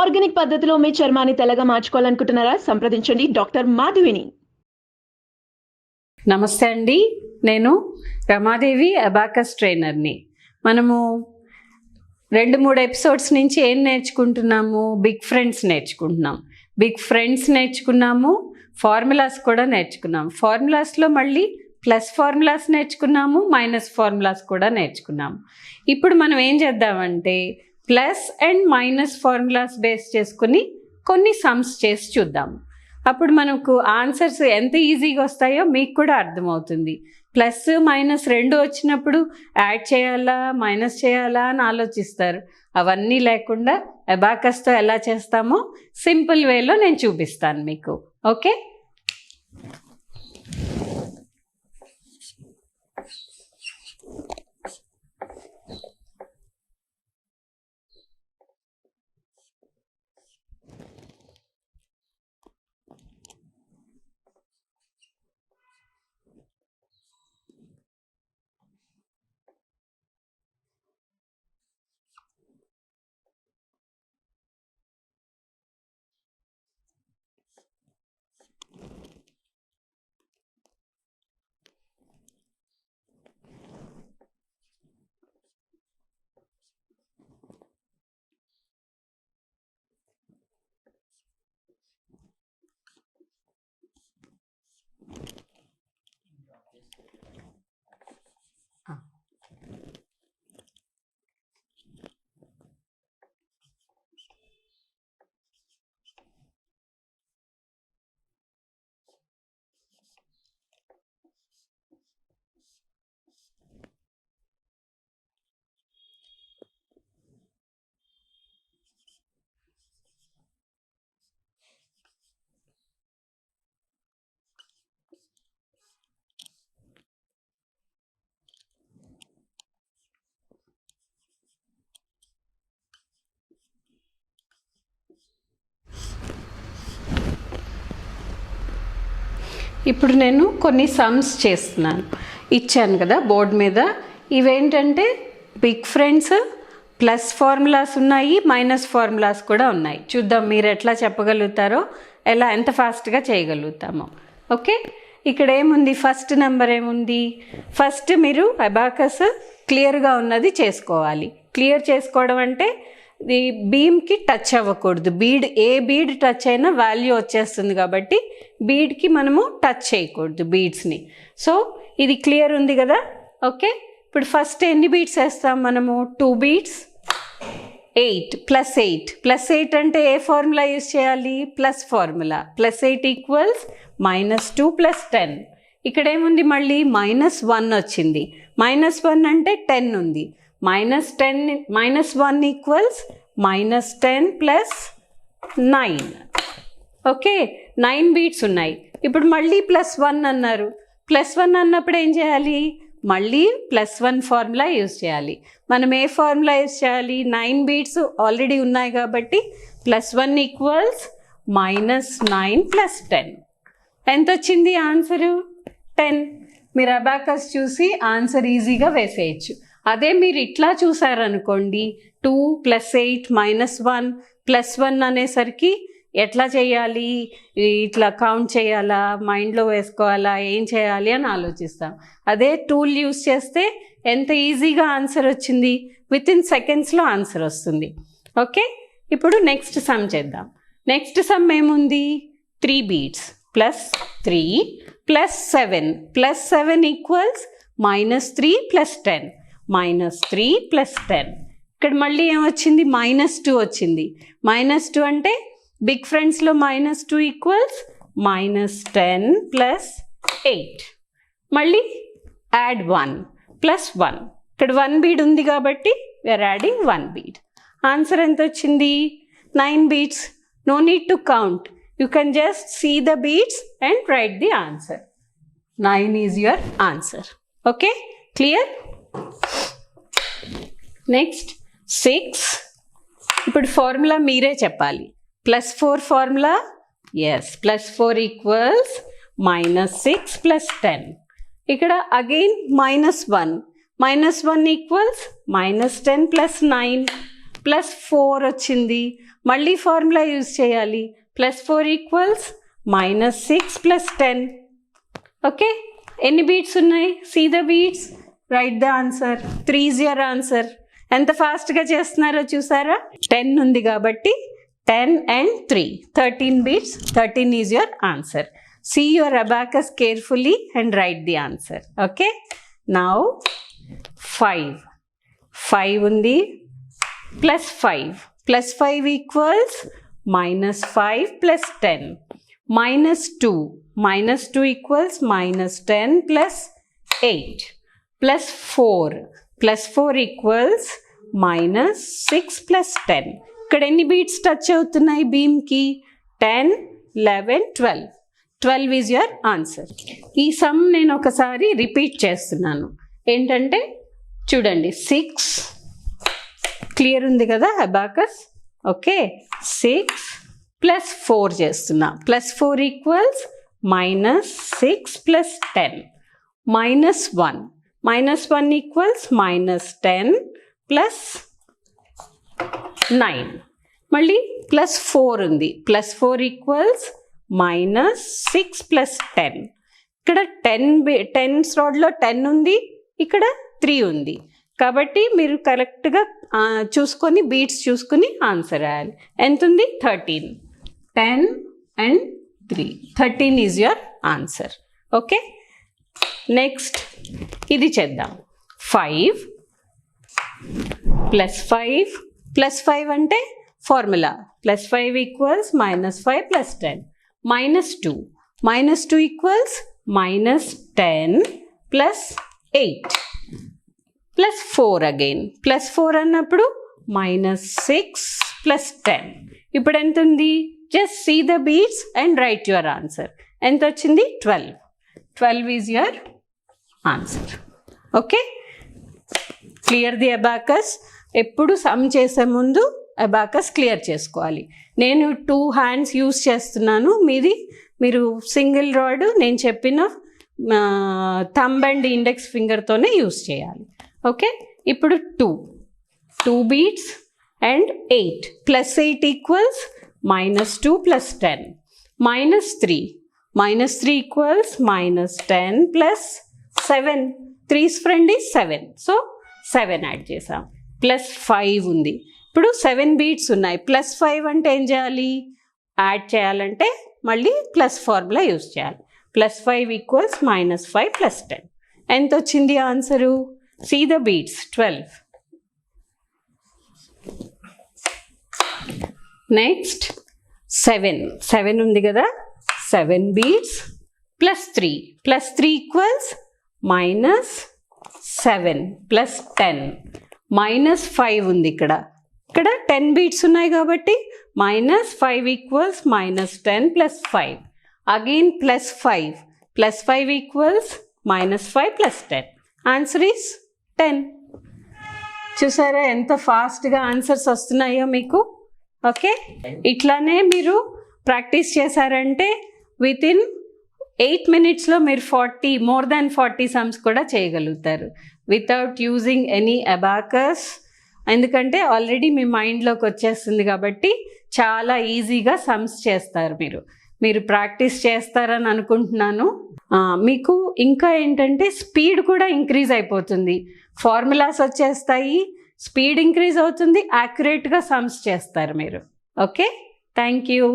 Organic పద్ధతిలో మీ చర్మాన్ని తెల్లగా మార్చుకోవాలనుకుంటున్నారా? సంప్రదించండి డాక్టర్ మాధవిని. నమస్తే అండి, నేను రమాదేవి అబాకస్ ట్రైనర్ని. మనము 2-3 ఎపిసోడ్స్ నుంచి ఏం నేర్చుకుంటున్నాము? బిగ్ ఫ్రెండ్స్ నేర్చుకున్నాము, ఫార్ములాస్ కూడా నేర్చుకున్నాము. ఫార్ములాస్లో మళ్ళీ ప్లస్ ఫార్ములాస్ నేర్చుకున్నాము, మైనస్ ఫార్ములాస్ కూడా నేర్చుకున్నాము. ఇప్పుడు మనం ఏం చేద్దామంటే plus and minus formulas base చేసుకుని కొన్ని సమ్స్ చేసి చూద్దాము. అప్పుడు మనకు ఆన్సర్స్ ఎంత ఈజీగా వస్తాయో మీకు కూడా అర్థమవుతుంది. ప్లస్ మైనస్ రెండు వచ్చినప్పుడు యాడ్ చేయాలా మైనస్ చేయాలా అని ఆలోచిస్తారు. అవన్నీ లేకుండా అబాకస్తో ఎలా చేస్తామో సింపుల్ వేలో నేను చూపిస్తాను మీకు. ఓకే, ఇప్పుడు నేను కొన్ని సమ్స్ చేస్తున్నాను. ఇచ్చాను కదా బోర్డు మీద. ఇవేంటంటే బిగ్ ఫ్రెండ్స్, ప్లస్ ఫార్ములాస్ ఉన్నాయి, మైనస్ ఫార్ములాస్ కూడా ఉన్నాయి. చూద్దాం మీరు ఎట్లా చెప్పగలుగుతారో, ఎంత ఫాస్ట్గా చేయగలుగుతామో. ఓకే, ఇక్కడ ఏముంది? ఫస్ట్ నెంబర్ ఏముంది? ఫస్ట్ మీరు అబాకస్ క్లియర్గా ఉన్నది చేసుకోవాలి. క్లియర్ చేసుకోవడం అంటే ఈ బీమ్కి టచ్ అవ్వకూడదు. ఏ బీడ్ టచ్ అయినా వాల్యూ వచ్చేస్తుంది కాబట్టి బీడ్కి మనము టచ్ చేయకూడదు బీడ్స్ని. సో ఇది క్లియర్ ఉంది కదా. ఓకే, ఇప్పుడు ఫస్ట్ ఎన్ని బీడ్స్ వేస్తాం మనము? 2 బీడ్స్, 8 ప్లస్ 8 అంటే ఏ ఫార్ములా యూజ్ చేయాలి? Plus formula. +8 ఈక్వల్స్ -2 + 10. ఇక్కడ ఏముంది? మళ్ళీ -1 వచ్చింది. -1 అంటే 10 ఉంది. -1 ఈక్వల్స్ -10 + 9. ఓకే, 9 బీట్స్ ఉన్నాయి. ఇప్పుడు మళ్ళీ +1 అన్నారు. +1 అన్నప్పుడు ఏం చేయాలి? మళ్ళీ +1 ఫార్ములా యూజ్ చేయాలి. మనం ఏ ఫార్ములా యూజ్ చేయాలి? 9 బీట్స్ ఆల్రెడీ ఉన్నాయి కాబట్టి +1 ఈక్వల్స్ -9 + 10. ఎంత వచ్చింది ఆన్సరు? 10. మీరు అబాకస్ చూసి ఆన్సర్ ఈజీగా వేసేయచ్చు. అదే మీరు ఇట్లా చూసారనుకోండి, 2 + 8 -1 +1 అనేసరికి ఎట్లా చేయాలి? ఇట్లా కౌంట్ చేయాలా, మైండ్లో వేసుకోవాలా, ఏం చేయాలి అని ఆలోచిస్తాం. అదే టూల్ యూస్ చేస్తే ఎంత ఈజీగా ఆన్సర్ వచ్చింది. వితిన్ సెకండ్స్లో ఆన్సర్ వస్తుంది. ఓకే, ఇప్పుడు నెక్స్ట్ సమ్ చేద్దాం. నెక్స్ట్ సమ్ ఏముంది? 3 బీట్స్ +3 + 7. +7 ఈక్వల్స్ -3 + 10. -3 + 10. ఇక్కడ మళ్ళీ ఏమొచ్చింది? -2 వచ్చింది. -2 అంటే బిగ్ ఫ్రెండ్స్లో -2 ఈక్వల్స్ -10 + 8. మళ్ళీ యాడ్ 1 + 1. ఇక్కడ 1 బీడ్ ఉంది కాబట్టి వీఆర్ యాడింగ్ 1 బీడ్. ఆన్సర్ ఎంత వచ్చింది? 9 beads. No need to count. You can just see the beads and write the answer. 9 is your answer. Okay, clear? Next 6. ఇప్పుడు ఫార్ములా మీరే చెప్పాలి. +4 ఫార్ములా. Yes, +4 equals -6 + 10. ఇక్కడ again -1. -1 equals -10 + 9. +4 వచ్చింది. మళ్ళీ formula use చేయాలి. +4 equals -6 + 10. Okay, ఎన్ని beads ఉన్నాయి? See the beads, write the answer. 3 is your answer. ఎంత ఫాస్ట్గా చేస్తున్నారో చూసారా? 10 ఉంది కాబట్టి 10 and 3, 13 beats. 13 is your answer. See your abacus carefully and write the answer. Okay, now 5 undi +5 +5 equals -5 + 10. -2 equals -10 + 8. +4 equals -6 + 10. ఇక్కడ ఎన్ని బీట్స్ టచ్ అవుతున్నాయి బీమ్కి? 10, 11, 12. 12 ఈజ్ యువర్ ఆన్సర్. ఈ సమ్ నేను ఒకసారి రిపీట్ చేస్తున్నాను. ఏంటంటే చూడండి, 6 క్లియర్ ఉంది కదా అబాకస్? ఓకే, 6 + 4 చేస్తున్నా. +4 ఈక్వల్స్ -6 + 10. -1 ఈక్వల్స్ -10 + 9. మళ్ళీ +4 ఉంది. +4 ఈక్వల్స్ -6 + 10. ఇక్కడ 10 రోడ్లో 10 ఉంది, ఇక్కడ 3 ఉంది. కాబట్టి మీరు కరెక్ట్గా చూసుకొని బీట్స్ చూసుకుని ఆన్సర్ రాయాలి. ఎంత ఉంది? 13. 10 and 3, 13 is your answer. Okay, next ఇది చేద్దాం. 5 + 5 అంటే ఫార్ములా +5 ఈక్వల్స్ -5 + 10. -2 equals -10 + 8 +4 again. +4 అన్నప్పుడు -6 + 10. ఇప్పుడు ఎంత ఉంది? Just see the beads and write your answer. ఎంత వచ్చింది? 12. 12 is your answer. Okay, clear the abacus. ఎప్పుడు సమ్ చేసే ముందు అబాకస్ క్లియర్ చేసుకోవాలి. నేను 2 హ్యాండ్స్ యూస్ చేస్తున్నాను. మీరు సింగిల్ రాడ్ నేను చెప్పిన థంబ్ అండ్ ఇండెక్స్ ఫింగర్తోనే యూస్ చేయాలి. ఓకే, ఇప్పుడు 2 beats and 8 +8 equals -2 + 10. -3 equals -10 + 7. 3's friend is 7. So 7 add చేసాం. +5 ఉంది. ఇప్పుడు 7 బీట్స్ ఉన్నాయి. +5 అంటే ఏం చేయాలి? యాడ్ చేయాలంటే మళ్ళీ ప్లస్ ఫార్ములా యూజ్ చేయాలి. +5 ఈక్వల్స్ -5 + 10. ఎంత వచ్చింది answer? See the beats. 12. Next 7 ఉంది కదా? 7 బీట్స్ +3. +3 ఈక్వల్స్ -7 + 10. -5 ఉంది ఇక్కడ 10 బీట్స్ ఉన్నాయి కాబట్టి -5 equals -10 + 5. Again +5. +5 equals -5 + 10. Answer is 10. చూసారా ఎంత ఫాస్ట్గా ఆన్సర్స్ వస్తున్నాయో మీకు? ఓకే, ఇట్లానే మీరు ప్రాక్టీస్ చేశారంటే వితిన్ 8 minutesలో మీరు more than 40 సమ్స్ కూడా చేయగలుగుతారు వితౌట్ యూజింగ్ ఎనీ అబాకస్. ఎందుకంటే ఆల్రెడీ మీ మైండ్లోకి వచ్చేస్తుంది కాబట్టి చాలా ఈజీగా సమ్స్ చేస్తారు. మీరు ప్రాక్టీస్ చేస్తారని అనుకుంటున్నాను. మీకు ఇంకా ఏంటంటే స్పీడ్ కూడా ఇంక్రీజ్ అయిపోతుంది. ఫార్ములాస్ వచ్చేస్తాయి, స్పీడ్ ఇంక్రీజ్ అవుతుంది, యాక్యురేట్గా సమ్స్ చేస్తారు మీరు. Okay, thank you.